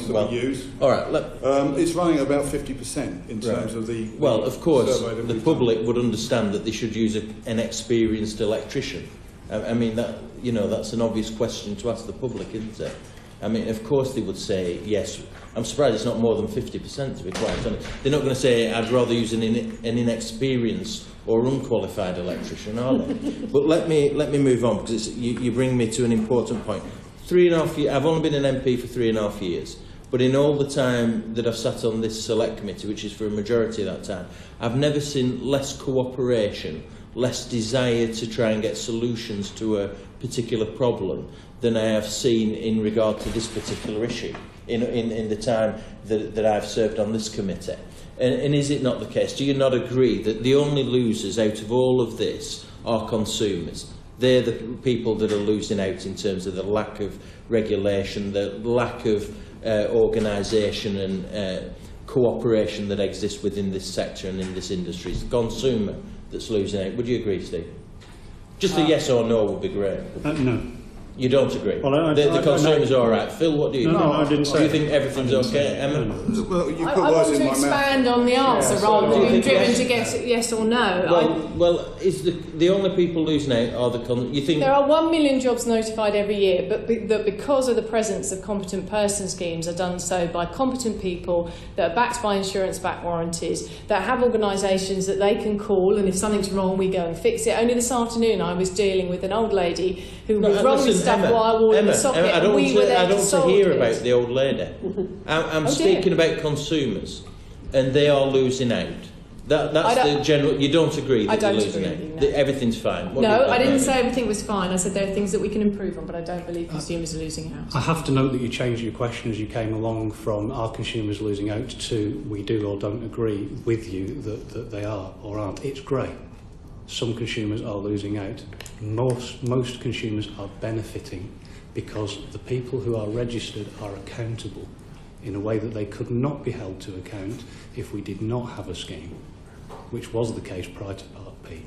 points that we use. All right. It's running about 50% in terms of the. Well, of course, the public would understand that they should use an experienced electrician. I mean, that's an obvious question to ask the public, isn't it? I mean, of course they would say yes. I'm surprised it's not more than 50%, to be quite honest. They're not going to say I'd rather use an inexperienced or unqualified electrician, are they? But let me move on, because you bring me to an important point. 3.5 years. I've only been an MP for 3.5 years, but in all the time that I've sat on this select committee, which is for a majority of that time, I've never seen less cooperation, less desire to try and get solutions to a particular problem than I have seen in regard to this particular issue in the time that I've served on this committee. And is it not the case? Do you not agree that the only losers out of all of this are consumers? They're the people that are losing out in terms of the lack of regulation, the lack of organisation and cooperation that exists within this sector and in this industry. It's the consumer that's losing out. Would you agree, Steve? Just a yes or no would be great. No. You don't agree? Well, the consumer's all right. Phil, what do you think? No, I didn't say. Do you think everything's okay, Emma? Well, you put I words want in to my mouth. expand on the answer rather than being driven to get yes or no. Well, is the only people losing out are the you think There are 1 million jobs notified every year, but that because of the presence of competent person schemes are done so by competent people that are backed by insurance-backed warranties, that have organisations that they can call, and if something's wrong, we go and fix it. Only this afternoon I was dealing with an old lady who was wrong with stuff while we were in the socket, I don't and we were there to solve hear it. about the old lady. I'm speaking about consumers, and they are losing out. That's the general. You don't agree that they're losing out? No. Everything's fine? No, I didn't say everything was fine. I said there are things that we can improve on, but I don't believe consumers are losing out. I have to note that you changed your question as you came along from are consumers losing out to we do or don't agree with you that they are or aren't. It's grey. Some consumers are losing out. Most consumers are benefiting because the people who are registered are accountable in a way that they could not be held to account if we did not have a scheme, which was the case prior to Part P.